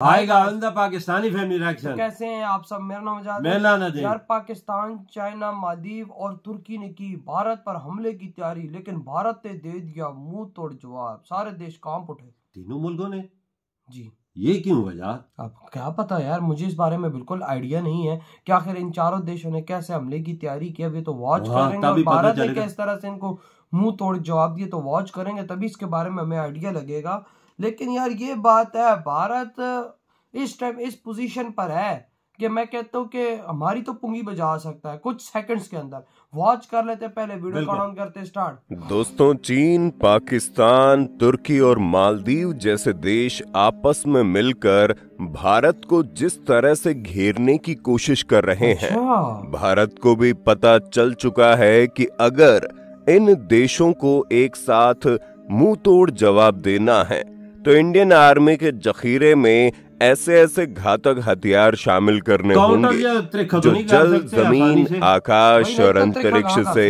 आएगा अंदर Pakistani family reaction. कैसे हैं आप सब? मेरा नाम यार पाकिस्तान, चाइना, मालदीव और तुर्की ने की भारत पर हमले की तैयारी, लेकिन भारत ने दे दिया मुंह तोड़ जवाब। सारे देश कांप उठे, तीनों मुल्कों ने। जी ये क्यों वजह? अब क्या पता यार, मुझे इस बारे में बिल्कुल आइडिया नहीं है कि आखिर इन चारों देशों ने कैसे हमले की तैयारी की। अभी तो वॉच करेंगे और भारत ने किस तरह से इनको मुंह तोड़ जवाब दिए, तो वॉच करेंगे तभी इसके बारे में हमें आइडिया लगेगा। लेकिन यार ये बात है, भारत इस टाइम इस पोजीशन पर है कि मैं कहता हूँ कि हमारी तो पुंगी बजा सकता है कुछ सेकंड्स के अंदर। वॉच कर लेते हैं, पहले वीडियो को ऑन करते स्टार्ट। दोस्तों, चीन, पाकिस्तान, तुर्की और मालदीव जैसे देश आपस में मिलकर भारत को जिस तरह से घेरने की कोशिश कर रहे हैं, भारत को भी पता चल चुका है कि अगर इन देशों को एक साथ मुंह तोड़ जवाब देना है तो इंडियन आर्मी के जखीरे में ऐसे घातक हथियार शामिल करने होंगे जो जल, जमीन, आकाश और अंतरिक्ष से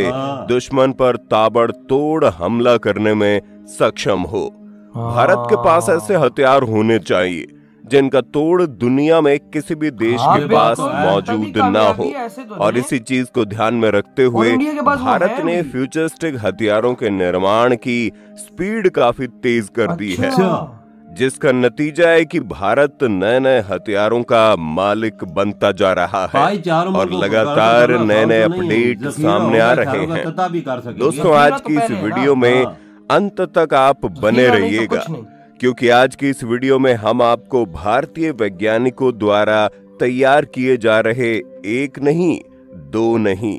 दुश्मन पर ताबड़तोड़ हमला करने में सक्षम हो। भारत के पास ऐसे हथियार होने चाहिए जिनका तोड़ दुनिया में किसी भी देश के पास मौजूद ना हो। और इसी चीज को ध्यान में रखते हुए भारत ने फ्यूचरिस्टिक हथियारों के निर्माण की स्पीड काफी तेज कर दी है, जिसका नतीजा है कि भारत नए नए हथियारों का मालिक बनता जा रहा है और लगातार नए नए अपडेट सामने आ रहे हैं। दोस्तों, आज की इस वीडियो में अंत तक आप बने रहिएगा, क्योंकि आज की इस वीडियो में हम आपको भारतीय वैज्ञानिकों द्वारा तैयार किए जा रहे एक नहीं, दो नहीं,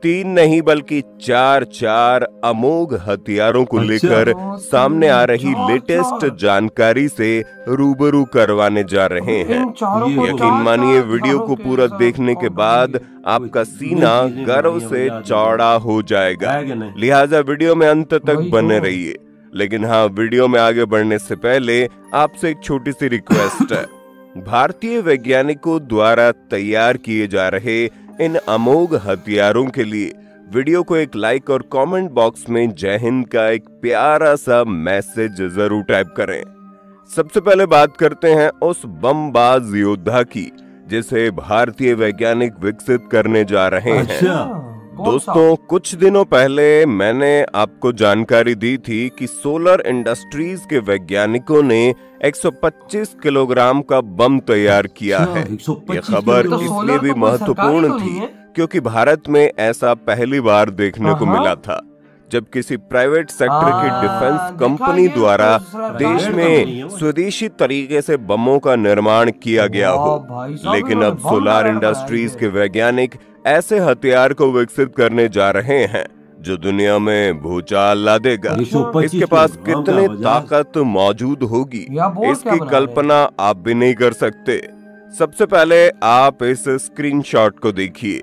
तीन नहीं, बल्कि चार अमोघ हथियारों को लेकर सामने आ रही लेटेस्ट जानकारी से रूबरू करवाने जा रहे हैं। यकीन मानिए, वीडियो को पूरा देखने के बाद आपका सीना गर्व से चौड़ा हो जाएगा, लिहाजा वीडियो में अंत तक बने रहिए। लेकिन हाँ, वीडियो में आगे बढ़ने से पहले आपसे एक छोटी सी रिक्वेस्ट है। भारतीय वैज्ञानिकों द्वारा तैयार किए जा रहे इन अमोघ हथियारों के लिए वीडियो को एक लाइक और कमेंट बॉक्स में जय हिंद का एक प्यारा सा मैसेज जरूर टाइप करें। सबसे पहले बात करते हैं उस बमबाज योद्धा की जिसे भारतीय वैज्ञानिक विकसित करने जा रहे हैं। दोस्तों, कुछ दिनों पहले मैंने आपको जानकारी दी थी कि सोलर इंडस्ट्रीज के वैज्ञानिकों ने 125 किलोग्राम का बम तैयार किया है। यह खबर इसलिए भी महत्वपूर्ण थी क्योंकि भारत में ऐसा पहली बार देखने को मिला था जब किसी प्राइवेट सेक्टर की डिफेंस कंपनी द्वारा देश में स्वदेशी तरीके से बमों का निर्माण किया गया हो। लेकिन अब सोलर इंडस्ट्रीज के वैज्ञानिक ऐसे हथियार को विकसित करने जा रहे हैं जो दुनिया में भूचाल ला देगा। इसके पास कितनी ताकत मौजूद होगी, इसकी कल्पना आप भी नहीं कर सकते। सबसे पहले आप इस स्क्रीनशॉट को देखिए।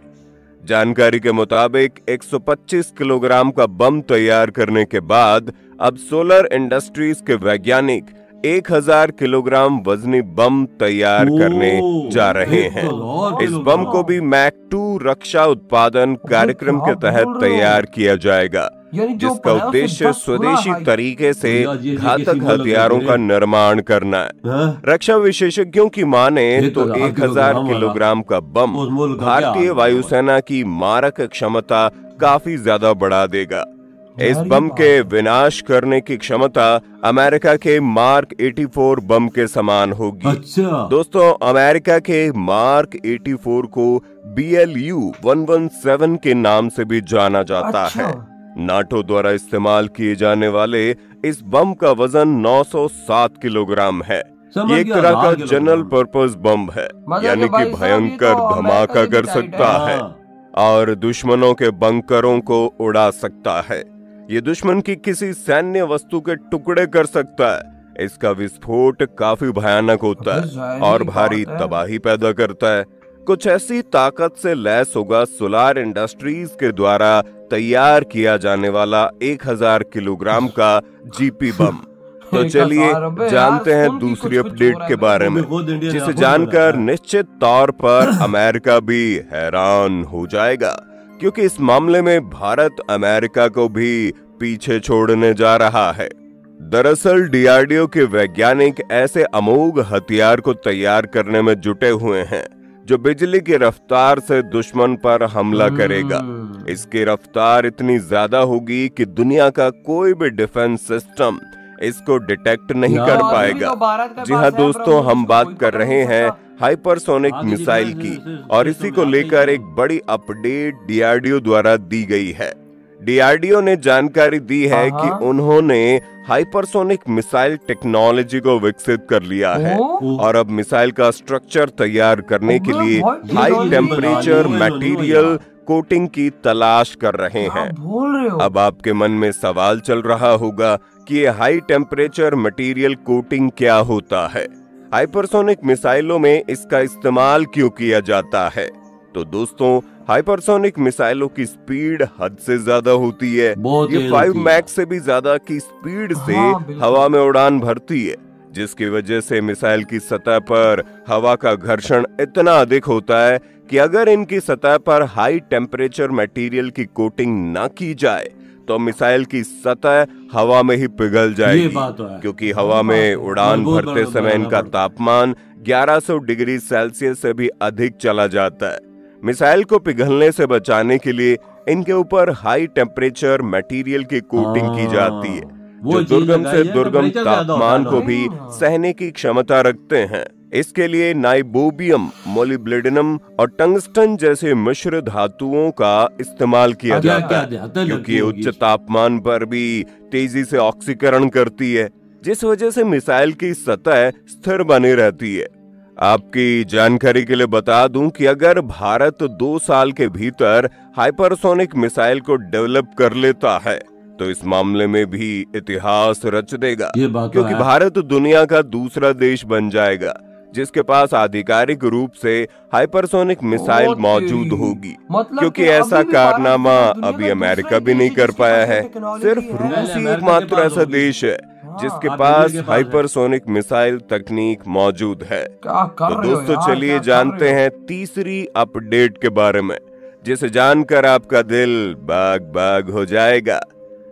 जानकारी के मुताबिक 125 किलोग्राम का बम तैयार करने के बाद अब सोलर इंडस्ट्रीज के वैज्ञानिक 1000 किलोग्राम वजनी बम तैयार करने जा रहे हैं। इस बम को भी मैक 2 रक्षा उत्पादन कार्यक्रम के तहत तैयार किया जाएगा, जिसका उद्देश्य स्वदेशी तरीके से घातक हथियारों का निर्माण करना है। रक्षा विशेषज्ञों की माने तो 1000 किलोग्राम का बम भारतीय वायुसेना की मारक क्षमता काफी ज्यादा बढ़ा देगा। इस बम के विनाश करने की क्षमता अमेरिका के मार्क 84 बम के समान होगी। दोस्तों, अमेरिका के मार्क 84 को BLU 117 के नाम से भी जाना जाता है। नाटो द्वारा इस्तेमाल किए जाने वाले इस बम का वजन 907 किलोग्राम है। ये एक तरह का जनरल पर्पस बम है, यानी कि भयंकर धमाका कर सकता है और दुश्मनों के बंकरों को उड़ा सकता है। ये दुश्मन की किसी सैन्य वस्तु के टुकड़े कर सकता है। इसका विस्फोट काफी भयानक होता है और भारी तबाही पैदा करता है। कुछ ऐसी ताकत से लैस होगा सोलर इंडस्ट्रीज के द्वारा तैयार किया जाने वाला 1000 किलोग्राम का GP बम। तो चलिए जानते हैं दूसरी अपडेट के बारे में, जिसे जानकर निश्चित तौर पर अमेरिका भी हैरान हो जाएगा, क्योंकि इस मामले में भारत अमेरिका को भी पीछे छोड़ने जा रहा है। दरअसल डीआरडीओ के वैज्ञानिक ऐसे अमोघ हथियार को तैयार करने में जुटे हुए हैं जो बिजली की रफ्तार से दुश्मन पर हमला करेगा। इसकी रफ्तार इतनी ज्यादा होगी कि दुनिया का कोई भी डिफेंस सिस्टम इसको डिटेक्ट नहीं कर पाएगा। जी हाँ दोस्तों, हम बात कर रहे हैं हाइपरसोनिक मिसाइल की, और इसी को लेकर एक बड़ी अपडेट डीआरडीओ द्वारा दी गई है। डीआरडीओ ने जानकारी दी है कि उन्होंने हाइपरसोनिक मिसाइल टेक्नोलॉजी को विकसित कर लिया है और अब मिसाइल का स्ट्रक्चर तैयार करने के लिए हाई टेम्परेचर मटेरियल कोटिंग की तलाश कर रहे हैं। अब आपके मन में सवाल चल रहा होगा कि ये हाई टेम्परेचर मटेरियल कोटिंग क्या होता है, हाइपरसोनिक मिसाइलों में इसका इस्तेमाल क्यों किया जाता है। तो दोस्तों, हाइपरसोनिक मिसाइलों की स्पीड हद से ज्यादा होती है। ये 5 मैक से भी ज्यादा की स्पीड से हवा में उड़ान भरती है, जिसकी वजह से मिसाइल की सतह पर हवा का घर्षण इतना अधिक होता है कि अगर इनकी सतह पर हाई टेम्परेचर मटेरियल की कोटिंग न की जाए तो मिसाइल की सतह हवा में ही पिघल जाएगी, क्योंकि हवा में उड़ान भरते समय इनका तापमान 1100 डिग्री सेल्सियस से भी अधिक चला जाता है। मिसाइल को पिघलने से बचाने के लिए इनके ऊपर हाई टेम्परेचर मटेरियल की कोटिंग की जाती है, जो दुर्गम से दुर्गम तापमान को भी सहने की क्षमता रखते हैं। इसके लिए नाइबोबियम, मोलिब्डेनम और टंगस्टन जैसे मिश्र धातुओं का इस्तेमाल किया जाता है, क्योंकि उच्च तापमान पर भी तेजी से ऑक्सीकरण करती है, जिस वजह से मिसाइल की सतह स्थिर बनी रहती है। आपकी जानकारी के लिए बता दूं कि अगर भारत 2 साल के भीतर हाइपरसोनिक मिसाइल को डेवलप कर लेता है तो इस मामले में भी इतिहास रच देगा, क्योंकि भारत दुनिया का दूसरा देश बन जाएगा जिसके पास आधिकारिक रूप से हाइपरसोनिक मिसाइल मौजूद होगी। क्योंकि ऐसा कारनामा अभी अमेरिका भी नहीं कर पाया है। सिर्फ रूस ही एकमात्र ऐसा देश है जिसके पास हाइपरसोनिक मिसाइल तकनीक मौजूद है। तो दोस्तों, चलिए जानते हैं तीसरी अपडेट के बारे में, जिसे जानकर आपका दिल बाग बाग हो जाएगा।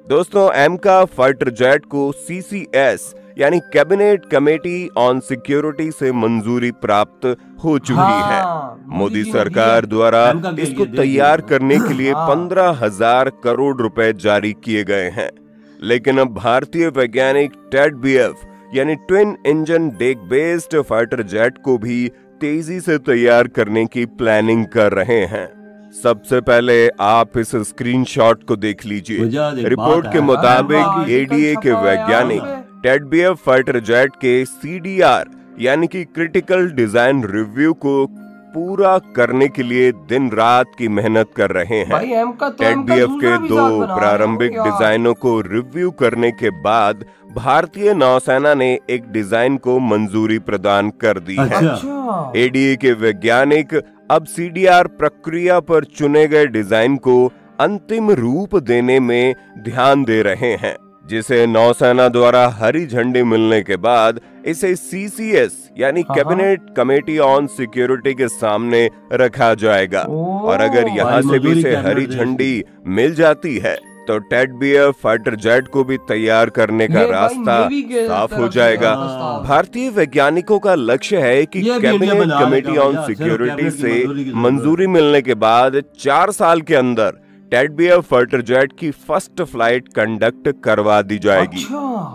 दोस्तों, एमका फाइटर जेट को CCS यानी कैबिनेट कमेटी ऑन सिक्योरिटी से मंजूरी प्राप्त हो चुकी है। मोदी सरकार द्वारा इसको तैयार करने के लिए 15,000 करोड़ रुपए जारी किए गए हैं, लेकिन अब भारतीय वैज्ञानिक TEDBF यानी twin engine deck based fighter jet को भी तेजी से तैयार करने की प्लानिंग कर रहे हैं। सबसे पहले आप इस स्क्रीनशॉट को देख लीजिए। रिपोर्ट के मुताबिक ADA के वैज्ञानिक TEDBF फाइटर जेट के CDR यानी कि क्रिटिकल डिजाइन रिव्यू को पूरा करने के लिए दिन रात की मेहनत कर रहे हैं। TEDBF के 2 प्रारंभिक डिजाइनों को रिव्यू करने के बाद भारतीय नौसेना ने एक डिजाइन को मंजूरी प्रदान कर दी है। ADA के वैज्ञानिक अब CDR प्रक्रिया पर चुने गए डिजाइन को अंतिम रूप देने में ध्यान दे रहे हैं, जिसे नौसेना द्वारा हरी झंडी मिलने के बाद इसे CCS यानी कैबिनेट कमेटी ऑन सिक्योरिटी के सामने रखा जाएगा। और अगर यहाँ से भी इसे हरी झंडी मिल जाती है तो TEDBF फाइटर जेट को भी तैयार करने का रास्ता साफ हो जाएगा। भारतीय वैज्ञानिकों का लक्ष्य है कि कैबिनेट कमेटी ऑन सिक्योरिटी से मंजूरी मिलने के बाद 4 साल के अंदर TEDBF फाइटर जेट की फर्स्ट फ्लाइट कंडक्ट करवा दी जाएगी।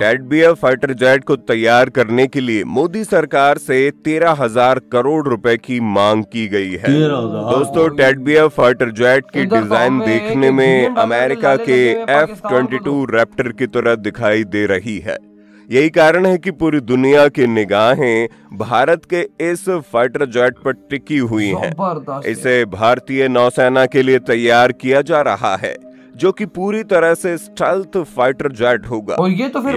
TEDBF फाइटर जेट को तैयार करने के लिए मोदी सरकार से 13,000 करोड़ रुपए की मांग की गई है। दोस्तों, TEDBF फाइटर जेट की डिजाइन देखने में अमेरिका के F-22 रैप्टर की तरह दिखाई दे रही है। यही कारण है कि पूरी दुनिया की निगाहें भारत के इस फाइटर जेट पर टिकी हुई हैं। इसे भारतीय नौसेना के लिए तैयार किया जा रहा है, जो कि पूरी तरह से स्टेल्थ फाइटर जेट होगा,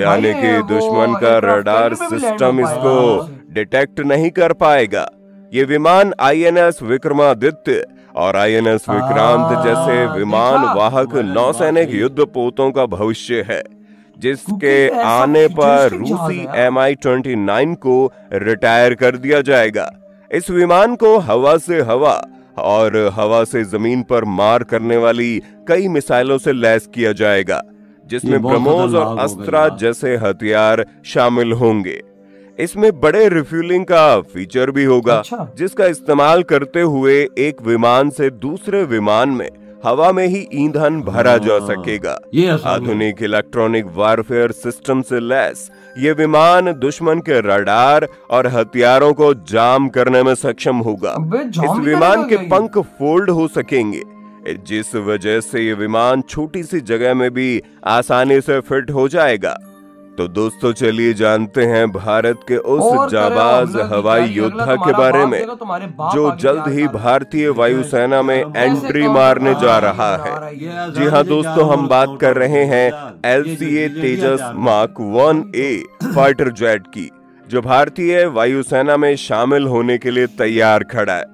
यानी कि दुश्मन का रडार सिस्टम इसको डिटेक्ट नहीं कर पाएगा। ये विमान INS विक्रमादित्य और INS विक्रांत जैसे विमान वाहक नौसैनिक युद्धपोतों का भविष्य है, जिसके आने पर रूसी Mi-29 को रिटायर कर दिया जाएगा। इस विमान को हवा से हवा और हवा से जमीन पर मार करने वाली कई मिसाइलों से लैस किया जाएगा। जिसमें ब्रह्मोस और अस्त्रा जैसे हथियार शामिल होंगे। इसमें बड़े रिफ्यूलिंग का फीचर भी होगा, जिसका इस्तेमाल करते हुए एक विमान से दूसरे विमान में हवा में ही ईंधन भरा जा सकेगा। आधुनिक इलेक्ट्रॉनिक वारफेयर सिस्टम से लैस ये विमान दुश्मन के रडार और हथियारों को जाम करने में सक्षम होगा। इस विमान के पंख फोल्ड हो सकेंगे, जिस वजह से ये विमान छोटी सी जगह में भी आसानी से फिट हो जाएगा। तो दोस्तों चलिए जानते हैं भारत के उस जाबाज हवाई योद्धा के बारे में जो जल्द ही भारतीय वायुसेना में एंट्री मारने जा रहा है। जी हाँ दोस्तों, हम बात कर रहे हैं LCA तेजस मार्क 1A फाइटर जेट की, जो भारतीय वायुसेना में शामिल होने के लिए तैयार खड़ा है।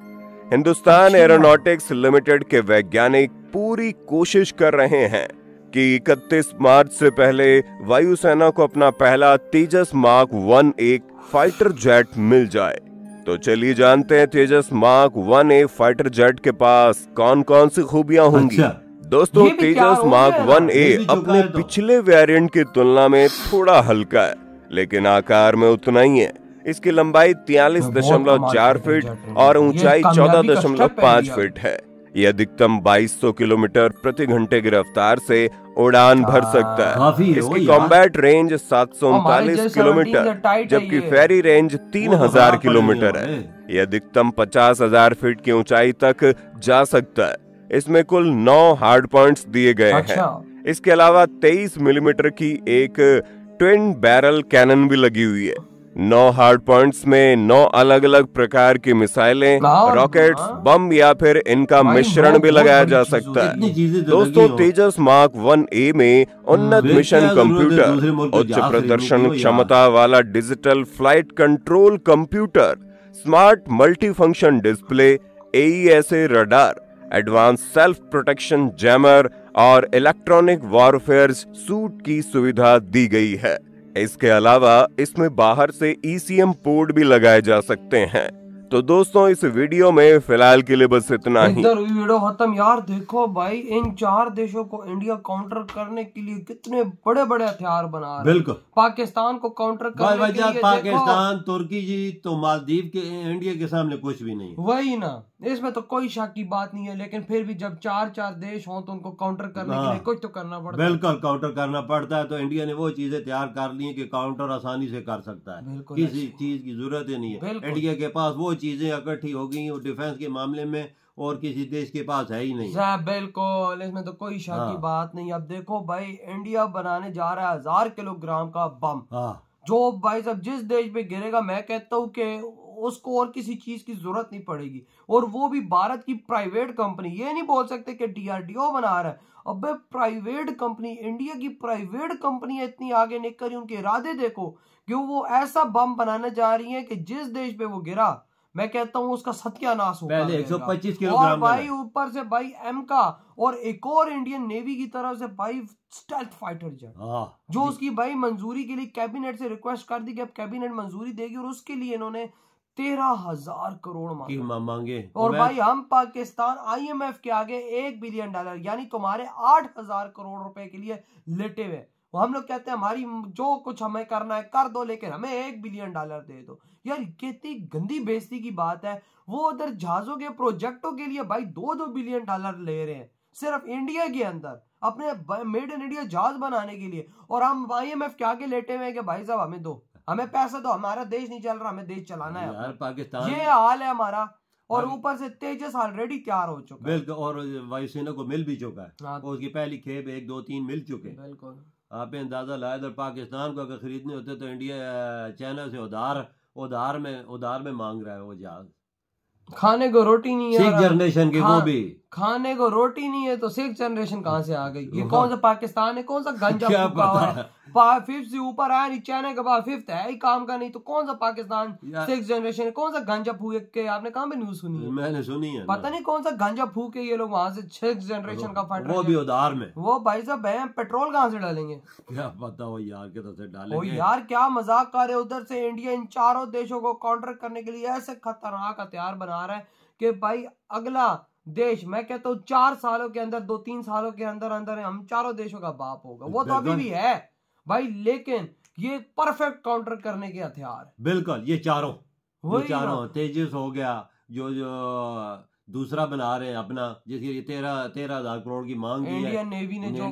हिंदुस्तान एरोनॉटिक्स लिमिटेड के वैज्ञानिक पूरी कोशिश कर रहे हैं कि 31 मार्च से पहले वायुसेना को अपना पहला तेजस मार्क 1A फाइटर जेट मिल जाए। तो चलिए जानते हैं तेजस मार्क 1A फाइटर जेट के पास कौन कौन सी खूबियां होंगी। दोस्तों, तेजस मार्क 1A अपने पिछले वेरिएंट की तुलना में थोड़ा हल्का है, लेकिन आकार में उतना ही है। इसकी लंबाई 43.4 फीट और ऊंचाई 14.5 फीट है। ये अधिकतम 2200 किलोमीटर प्रति घंटे की रफ्तार से उड़ान भर सकता है। इसकी कॉम्बैट रेंज 739 किलोमीटर, जबकि फेरी रेंज 3000 किलोमीटर है। ये अधिकतम 50,000 फीट की ऊंचाई तक जा सकता है। इसमें कुल 9 हार्ड पॉइंट्स दिए गए हैं। इसके अलावा 23 मिलीमीटर की एक ट्विन बैरल कैनन भी लगी हुई है। 9 हार्ड पॉइंट्स में 9 अलग अलग प्रकार की मिसाइलें, रॉकेट्स, बम या फिर इनका मिश्रण भी लगाया जा सकता है। दोस्तों, तेजस मार्क 1A में उन्नत मिशन कंप्यूटर, उच्च प्रदर्शन क्षमता वाला digital flight control computer, smart multi function display, AESA radar, advance self protection jammer और इलेक्ट्रॉनिक वॉरफेयर सूट की सुविधा दी गई है। इसके अलावा इसमें बाहर से ECM पोर्ट भी लगाए जा सकते हैं। तो दोस्तों, इस वीडियो में फिलहाल के लिए बस इतना ही। इधर वीडियो खत्म। यार देखो भाई, इन 4 देशों को इंडिया काउंटर करने के लिए कितने बड़े बड़े हथियार बना रहे हैं। बिल्कुल, पाकिस्तान को काउंटर करने के लिए पाकिस्तान, तुर्की जी तो मालदीव के इंडिया के सामने कुछ भी नहीं। वही ना, इसमें तो कोई शक की बात नहीं है। लेकिन फिर भी जब 4 देश हों तो उनको काउंटर करने के लिए कुछ तो करना पड़ता है। बिल्कुल, काउंटर करना पड़ता है। तो इंडिया ने वो चीजें तैयार कर ली है कि काउंटर आसानी से कर सकता है। किसी चीज की जरूरत ही नहीं है। इंडिया के पास वो चीजें इकट्ठी हो गई और डिफेंस के मामले में और किसी देश के पास है ही नहीं। बिल्कुल, इसमें तो कोई शक की बात नहीं। अब देखो भाई, इंडिया बनाने जा रहा है 1000 किलोग्राम का बम, जो भाई साहब जिस देश पे गिरेगा, मैं कहता हूँ कि उसको और किसी चीज की जरूरत नहीं पड़ेगी। और वो भी भारत की प्राइवेट कंपनी। ये नहीं बोल सकते कि DRDO बना रहा है। अबे प्राइवेट कंपनी, इंडिया की प्राइवेट कंपनी इतनी आगे निकल रही, उनके इरादे देखो कि वो ऐसा बम बनाने जा रही है कि जिस देश पे वो गिरा, मैं कहता हूँ उसका सत्यानाश होगा। पहले 125 किलोग्राम और भाई ऊपर से भाई M का और एक और इंडियन नेवी की तरफ से भाई स्टेल्थ फाइटर जेट, जो उसकी भाई मंजूरी के लिए कैबिनेट से रिक्वेस्ट कर दी कि अब कैबिनेट मंजूरी देगी, और उसके लिए इन्होंने 13,000 करोड़ मांगे। और भाई हम पाकिस्तान IMF के आगे $1 बिलियन यानी तुम्हारे 8,000 करोड़ रुपए के लिए लेटे हुए। हम लोग कहते हैं हमारी जो कुछ हमें करना है कर दो, लेकिन हमें $1 बिलियन दे दो। यार कितनी गंदी बेइज्जती की बात है। वो उधर जहाजों के प्रोजेक्टों के लिए भाई $2 बिलियन ले रहे हैं सिर्फ इंडिया के अंदर अपने मेड इन इंडिया जहाज बनाने के लिए, और हम IMF के आगे लेटे हुए हैं कि भाई साहब हमें दो, हमें पैसा दो, हमारा देश नहीं चल रहा, हमें देश चलाना है यार। पाकिस्तान ये हाल है हमारा। और ऊपर से तेजस ऑलरेडी तैयार हो चुका है। बिल्कुल, और वायुसेना को मिल भी चुका है। और उसकी पहली खेप 1, 2, 3 मिल चुके। बिल्कुल, आप अंदाजा लाए, इधर पाकिस्तान को अगर खरीदने होते तो इंडिया चाइना से उधार में मांग रहा है वो जहाज। खाने को रोटी नहीं है, 6 जनरेशन की वो भी खाने को रोटी नहीं है तो 6 जनरेशन कहाँ से आ गई? ये कौन सा पाकिस्तान है? कौन सा गंजा फूका हुआ है? 5th से ऊपर आया नहीं, चाइना के बाद 5th है ही काम का नहीं, तो कौन सा पाकिस्तान 6 जनरेशन है? कौन सा गंजा फूक के आपने कहाँ पे न्यूज सुनी है? मैंने सुनी है, पता नहीं कौन सा गंजा फूक के ये लोग वहां से 6 जनरेशन का फाइटर, वो भी उधार में। वो भाई साहब पेट्रोल कहाँ से डालेंगे? क्या पता वो यार के तरफ से डालेंगे। वो यार क्या मजाक कर रहे हो? उधर से इंडिया इन 4 देशों को काउंटर करने के लिए ऐसे खतरनाक हथियार बना रहा है कि भाई अगला देश, मैं कहता हूँ 4 सालों के अंदर, 2-3 सालों के अंदर अंदर हम चारों देशों का बाप होगा। वो तो अभी भी है भाई, लेकिन ये परफेक्ट काउंटर करने के हथियार। बिल्कुल, ये चारों तेजस हो गया, जो दूसरा बना रहे हैं अपना, जिसकी 13,000 करोड़ की मांग की है इंडियन नेवी ने, जो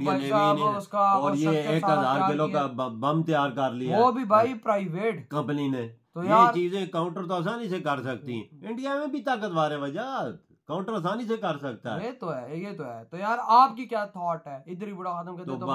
उसका, और ये 1,000 किलो का बम तैयार कर लिया, वो भी भाई प्राइवेट कंपनी ने। तो ये चीजें काउंटर तो आसानी से कर सकती हैं। इंडिया में भी ताकतवर है, वजह काउंटर आसानी से कर सकता है। ये तो है। तो यार आपकी क्या थॉट है? इधर ही बुरा खत्म कर दे तो